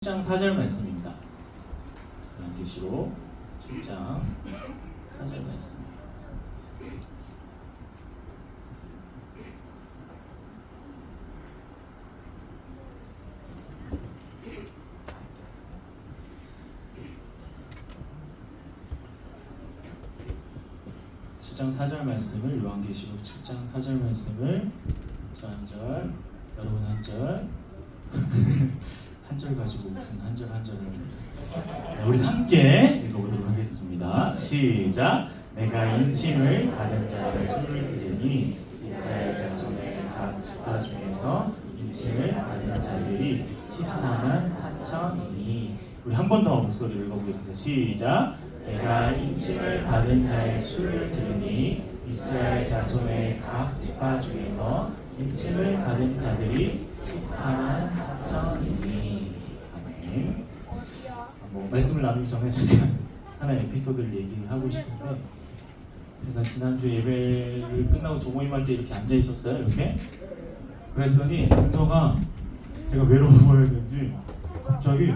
7장 4절 말씀입니다. 계시록 7장 4절 말씀. 장 4절 말씀을 요한계시록 7장 4절 말씀을 저 한 절, 여러분 한 절, 한 절 가지고 무슨 한 절 한 절을 우리 함께 읽어보도록 하겠습니다. 시작. 내가 인침을 받은 자의 수를 들으니 이스라엘 자손의 각 지파 중에서 인침을 받은 자들이 14만 4천이니. 우리 한 번 더 목소리를 읽어보겠습니다. 시작. 내가 인침을 받은 자의 수를 들으니 이스라엘 자손의 각 지파 중에서 인침을 받은 자들이 14만 4천이니. 아멘. 말씀을 나누기 전에 잠깐 하나의 에피소드를 얘기하고 싶은데, 제가 지난주 예배를 끝나고 조모임할 때 이렇게 앉아 있었어요. 이렇게. 그랬더니 준서가 제가 외로워 보였는지 갑자기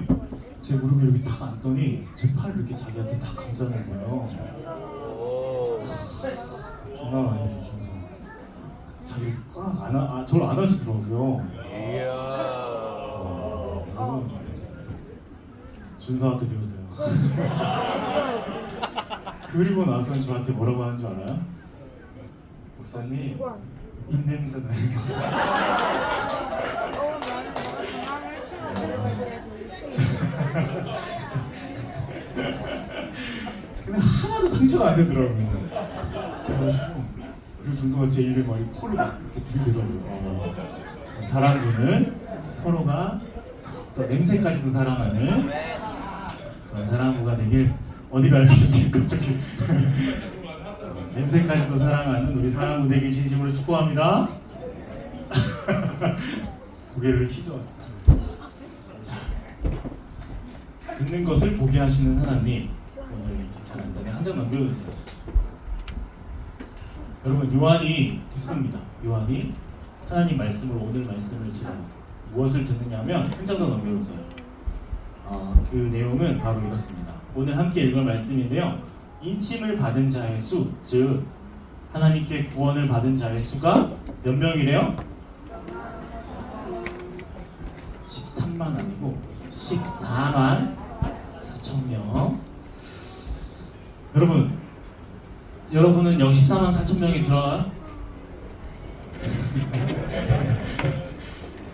제 무릎에 이렇게 탁 앉더니 제 팔을 이렇게 자기한테 딱 감싸는 거예요. 장난 아니죠, 준서. 자기를 꽉 저를 안아주더라고요. 여러분, 준서한테 배우세요. 그리고 나서는 저한테 뭐라고 하는 줄 알아요? 목사님, 입냄새 나요. 근데 하나도 상처가 안 되더라고요. 그래가지고 그리고 준서가 제 입에 막 코를 막 이렇게 들이더라고요. 사랑부는 서로가 또 냄새까지도 사랑하는 그런 사랑부가 되길. 어디 가시길 갑자기. 냄새까지도 사랑하는 우리 사랑부 되길 진심으로 축복합니다. 고개를 휘저었어요. 자, 듣는 것을 보게 하시는 하나님, 오늘 괜찮은데 한 장 넘겨주세요. 여러분, 요한이 듣습니다. 요한이 하나님 말씀을, 오늘 말씀을 들어요. 무엇을 듣느냐면 한 장 더 넘겨주세요. 그 내용은 바로 이렇습니다. 오늘 함께 읽을 말씀인데요, 인침을 받은 자의 수, 즉 하나님께 구원을 받은 자의 수가 몇 명이래요? 13만 아니고 14만 4천 명. 여러분은 여기 14만 4천 명이 들어가요?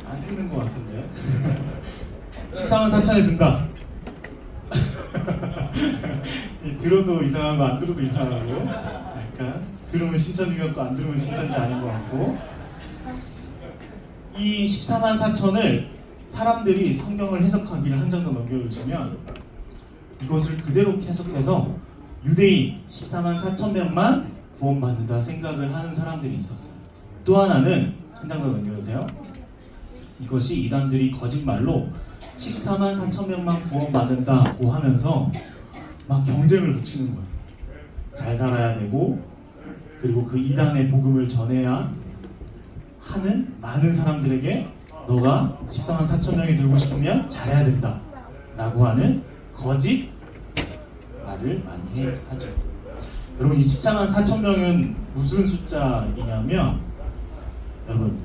안 듣는 것 같은데. 14만 4천에 든다. 들어도 이상한 거, 안 들어도 이상하고, 약간 들으면 신천지 같고 안 들으면 신천지 아닌 것 같고. 이 14만 4천을 사람들이 성경을 해석하기를 한 장 더 넘겨주시면 이것을 그대로 해석해서 유대인 14만 4천 명만 구원받는다 생각을 하는 사람들이 있었어요. 또 하나는 한 장 더 넘겨주세요. 이것이 이단들이 거짓말로 14만 4천 명만 구원받는다고 하면서 막 경쟁을 붙이는 거예요. 잘 살아야 되고, 그리고 그 이단의 복음을 전해야 하는 많은 사람들에게 너가 14만 4천 명이 들고 싶으면 잘해야 된다 라고 하는 거짓 말을 많이 하죠. 여러분, 이 14만 4천 명은 무슨 숫자이냐면, 여러분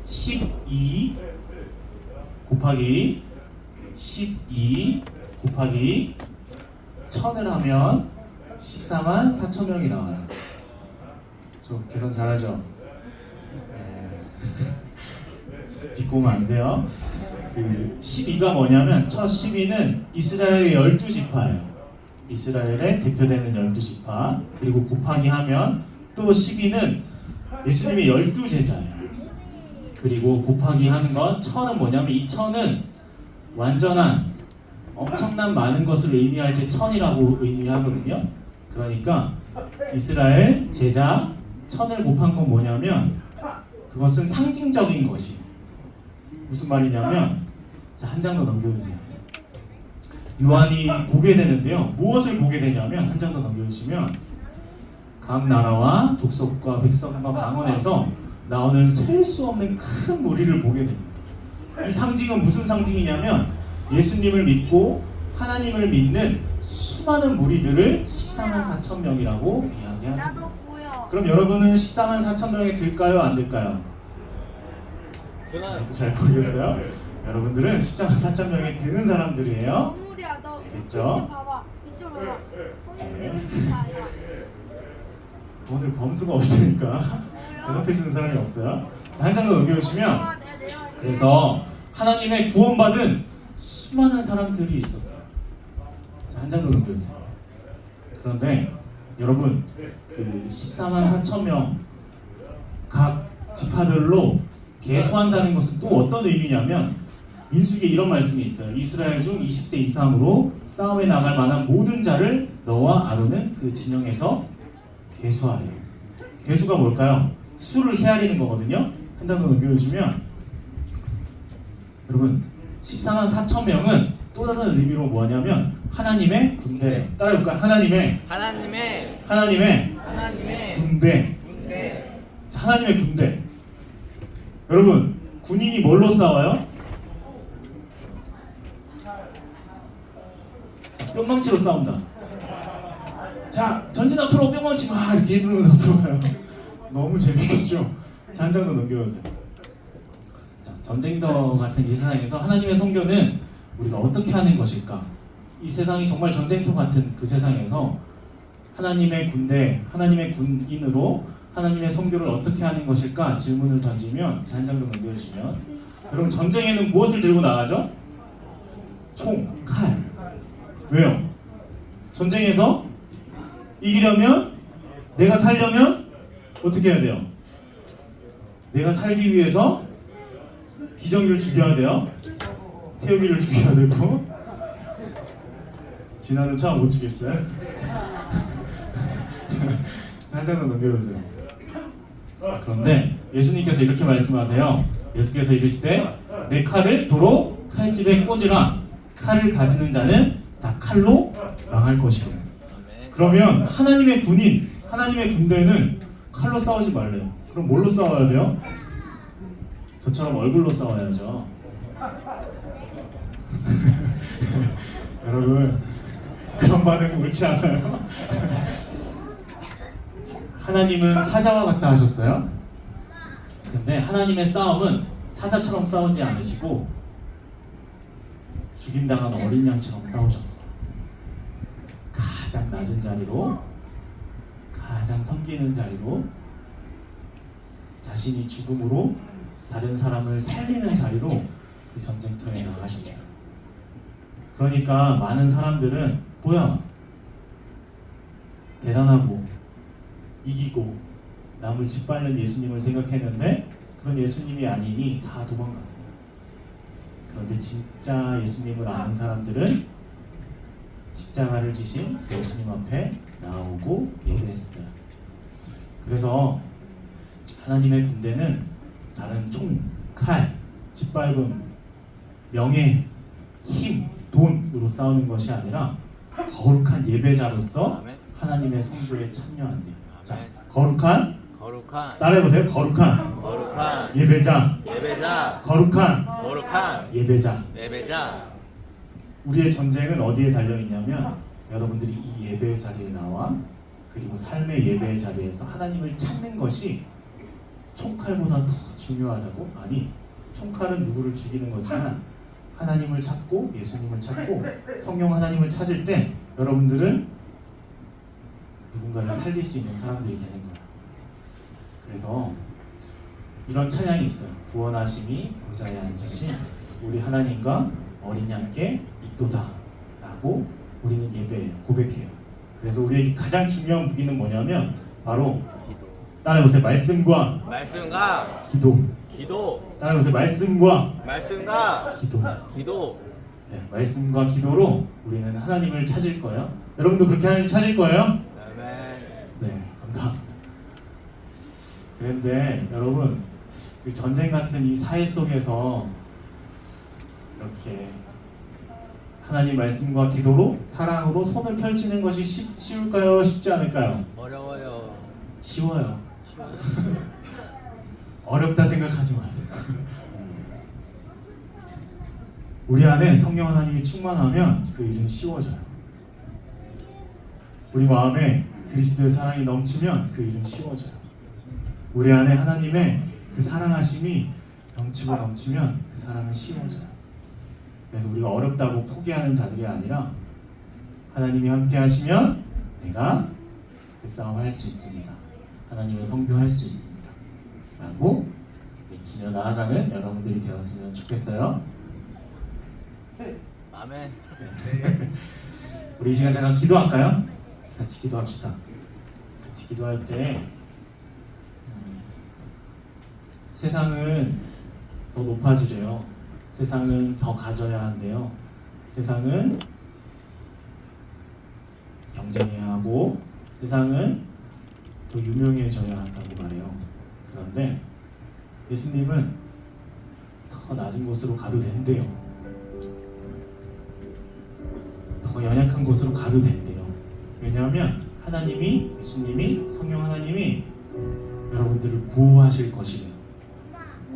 12 곱하기 12 곱하기 1000을 하면 14만 4천 명이 나와요. 저 계산 잘하죠? 비꼬면 안 돼요. 그 12가 뭐냐면, 첫 12는 이스라엘의 12지파예요. 이스라엘의 대표되는 12지파. 그리고 곱하기 하면 또 12는 예수님의 12제자예요. 그리고 곱하기 하는 건 1000은 뭐냐면, 이 1000은 완전한, 엄청난 많은 것을 의미할 때 1000이라고 의미하거든요. 그러니까 이스라엘 제자 1000을 곱한 건 뭐냐면, 그것은 상징적인 것이. 무슨 말이냐면, 자, 한 장 더 넘겨주세요. 요한이 보게 되는데요, 무엇을 보게 되냐면, 한 장 더 넘겨주시면 각 나라와 족속과 백성과 방언에서 나오는 셀 수 없는 큰 무리를 보게 됩니다. 이 상징은 무슨 상징이냐면, 예수님을 믿고 하나님을 믿는 수많은 무리들을 14만 4천 명이라고 이야기합니다. 나도 보여. 그럼 여러분은 14만 4천 명에 들까요? 안 들까요? 저도 잘 모르겠어요. 여러분들은 14만 4천 명에 드는 사람들이에요. 동물이야. 너 알겠죠? 이쪽 봐봐. 이쪽 봐봐. 손이 다야. 오늘 범수가 없으니까 대답해주는 사람이 없어요. 자, 한 장 더 넘겨주시면 그래서 하나님의 구원받은 수많은 사람들이 있었어요. 자, 한 장 더 넘겨주세요. 그런데 여러분 그 14만 4천 명 각 지파별로 계수한다는 것은 또 어떤 의미냐면 민수기에 이런 말씀이 있어요. 이스라엘 중 20세 이상으로 싸움에 나갈 만한 모든 자를 너와 아론은 그 진영에서 계수하래요. 계수가 뭘까요? 수를 세하리는 거거든요. 한 장 더 넘겨주시면 여러분 14만 4천 명은 또 다른 의미로 뭐냐면 하나님의 군대. 따라해볼까요? 하나님의 군대. 자, 하나님의 군대. 여러분 군인이 뭘로 싸워요? 자, 뿅망치로 싸운다. 자, 전진 앞으로 뿅망치 막 이렇게 부르면서 앞으로 가요. 너무 재밌겠죠? 자, 한 장 더 넘겨주세요. 자, 전쟁터 같은 이 세상에서 하나님의 선교는 우리가 어떻게 하는 것일까? 이 세상이 정말 전쟁터 같은 그 세상에서 하나님의 군대, 하나님의 군인으로 하나님의 선교를 어떻게 하는 것일까? 질문을 던지면 자, 한 장 더 넘겨주시면 여러분 전쟁에는 무엇을 들고 나가죠? 총, 칼. 왜요? 전쟁에서 이기려면 내가 살려면 어떻게 해야 돼요? 내가 살기 위해서 기정이를 죽여야 돼요. 태우기를 죽여야 되고 진아는 참 못 죽겠어요. 자, 한 장 더 넘겨주세요. 그런데 예수님께서 이렇게 말씀하세요. 예수께서 이르시되 내 칼을 도로 칼집에 꽂으라. 칼을 가지는 자는 다 칼로 망할 것이고. 그러면 하나님의 군인, 하나님의 군대는 칼로 싸우지 말래요. 그럼 뭘로 싸워야 돼요? 저처럼 얼굴로 싸워야죠. 여러분 그런 반응 옳지 않아요? 하나님은 사자와 같다 하셨어요. 근데 하나님의 싸움은 사자처럼 싸우지 않으시고 죽임당한 어린 양처럼 싸우셨어요. 가장 낮은 자리로, 가장 섬기는 자리로, 자신이 죽음으로 다른 사람을 살리는 자리로 그 전쟁터에 나가셨어요. 그러니까 많은 사람들은 뭐야? 대단하고 이기고 남을 짓밟는 예수님을 생각했는데 그런 예수님이 아니니 다 도망갔어요. 그런데 진짜 예수님을 아는 사람들은 십자가를 지신 예수님 앞에 나오고 예배했어요. 그래서 하나님의 군대는 다른 총, 칼, 짓밟음, 명예, 힘, 돈으로 싸우는 것이 아니라 거룩한 예배자로서 하나님의 성도에 참여한대요. 자, 거룩한 따라해보세요. 거룩한 예배자. 거룩한 예배자. 우리의 전쟁은 어디에 달려있냐면 여러분들이 이 예배 자리에 나와 그리고 삶의 예배 자리에서 하나님을 찾는 것이 총칼보다 더 중요하다고? 아니, 총칼은 누구를 죽이는 거지만 하나님을 찾고 예수님을 찾고 성령 하나님을 찾을 때 여러분들은 누군가를 살릴 수 있는 사람들이 되는 거예요. 그래서 이런 찬양이 있어요. 구원하심이 보좌에 앉으신 우리 하나님과 어린 양께 있도다 라고 우리는 예배해요. 고백해요. 그래서 우리에게 가장 중요한 무기는 뭐냐면 바로 따라해보세요. 말씀과 기도. 따라해보세요. 말씀과 기도. 네, 말씀과 기도로 우리는 하나님을 찾을 거예요. 여러분도 그렇게 하나님 찾을 거예요? 네, 감사합니다. 그런데 여러분 그 전쟁 같은 이 사회 속에서 이렇게 하나님 말씀과 기도로 사랑으로 손을 펼치는 것이 쉬울까요? 쉽지 않을까요? 어려워요. 쉬워요. 어렵다 생각하지 마세요. 우리 안에 성령 하나님이 충만하면 그 일은 쉬워져요. 우리 마음에 그리스도의 사랑이 넘치면 그 일은 쉬워져요. 우리 안에 하나님의 그 사랑하심이 넘치고 넘치면 그 사랑은 쉬워져요. 그래서 우리가 어렵다고 포기하는 자들이 아니라 하나님이 함께 하시면 내가 그 싸움 할 수 있습니다. 하나님을 성교할 수 있습니다. 라고 외치며 나아가는 여러분들이 되었으면 좋겠어요. 아멘. 우리 이 시간 잠깐 기도할까요? 같이 기도합시다. 같이 기도할 때 세상은 더 높아지래요. 세상은 더 가져야 한대요. 세상은 경쟁해야 하고 세상은 더 유명해져야 한다고 말해요. 그런데 예수님은 더 낮은 곳으로 가도 된대요. 더 연약한 곳으로 가도 된대요. 왜냐하면 하나님이, 예수님이, 성령 하나님이 여러분들을 보호하실 것이래요.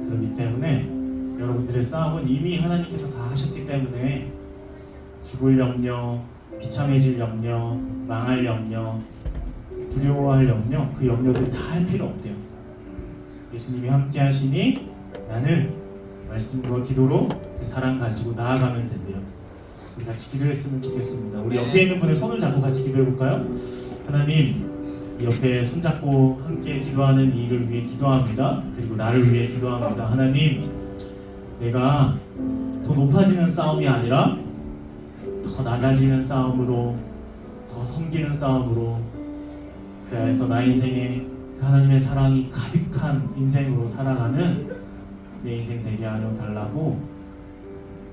그렇기 때문에 여러분들의 싸움은 이미 하나님께서 다 하셨기 때문에 죽을 염려, 비참해질 염려, 망할 염려, 두려워할 염려, 그 염려들 다 할 필요 없대요. 예수님이 함께 하시니 나는 말씀과 기도로 그 사랑 가지고 나아가면 된대요. 우리 같이 기도했으면 좋겠습니다. 우리 옆에 있는 분의 손을 잡고 같이 기도해 볼까요? 하나님, 옆에 손잡고 함께 기도하는 이를 위해 기도합니다. 그리고 나를 위해 기도합니다. 하나님, 내가 더 높아지는 싸움이 아니라 더 낮아지는 싸움으로, 더 섬기는 싸움으로, 그래야 해서 나 인생에 그 하나님의 사랑이 가득한 인생으로 살아가는 내 인생 되게 하여 달라고,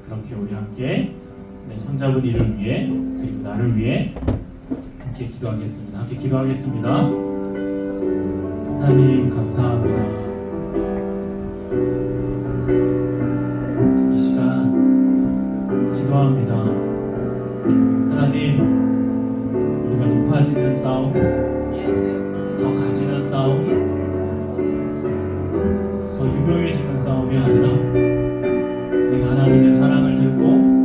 그렇게 우리 함께 내 손잡은 이를 위해 그리고 나를 위해 함께 기도하겠습니다. 함께 기도하겠습니다. 하나님 감사합니다. 이 시간 기도합니다. 하나님, 우리가 높아지는 싸움, 더 가지는 싸움, 더 유명해지는 싸움이 아니라 내가 하나님의 사랑을 들고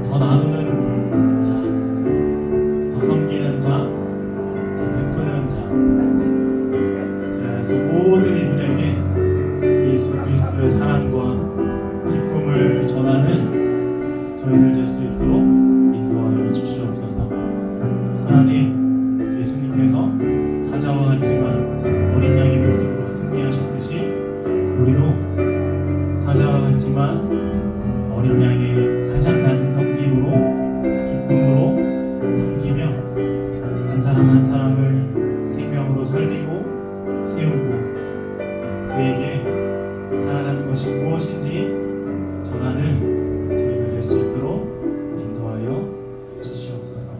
더 나누는 자, 더 섬기는 자, 더 베푸는 자, 그래서 모든 이들에게 예수 그리스도의 사랑과 기쁨을 전하는 저희들 될 수 있도록 인도하여 주시옵소서. 하나님, 예수님께서 사자와 같지만 어린 양의 모습으로 승리하셨듯이 우리도 사자와 같지만 어린 양의 가장 낮은 섬김으로, 기쁨으로 섬기며 한 사람 한 사람을 생명으로 살리고 세우고 그에게 살아가는 것이 무엇인지 전하는 저희들 될 수 있도록 인도하여 주시옵소서.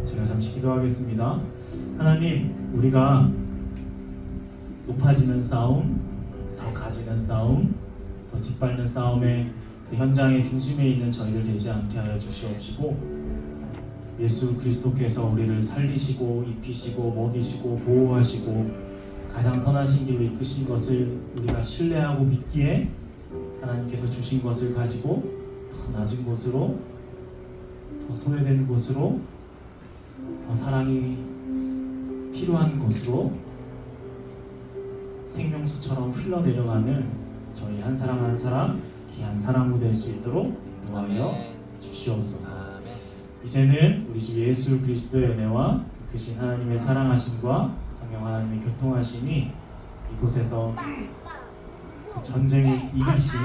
제가 잠시 기도하겠습니다. 하나님, 우리가 높아지는 싸움, 더 가지는 싸움, 더 짓밟는 싸움의 그 현장의 중심에 있는 저희들 되지 않게 하여 주시옵시고, 예수 그리스도께서 우리를 살리시고 입히시고 먹이시고 보호하시고 가장 선하신 길로 이끄신 것을 우리가 신뢰하고 믿기에 하나님께서 주신 것을 가지고 더 낮은 곳으로, 더 소외된 곳으로, 더 사랑이 필요한 곳으로 생명수처럼 흘러내려가는 저희 한 사람 한 사람 귀한 사랑으로 될 수 있도록 인도하여 주시옵소서. 아멘. 이제는 우리 주 예수 그리스도의 은혜와 그 크신 하나님의 사랑하심과 성령 하나님의 교통하심이 이곳에서 그 전쟁을 이기신,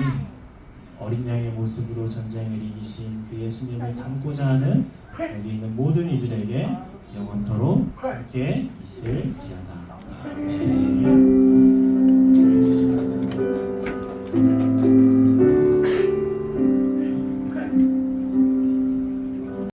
어린 양의 모습으로 전쟁을 이기신 그 예수님을 닮고자 하는 여기 있는 모든 이들에게 영원토록 함께 있을지어다. 아멘.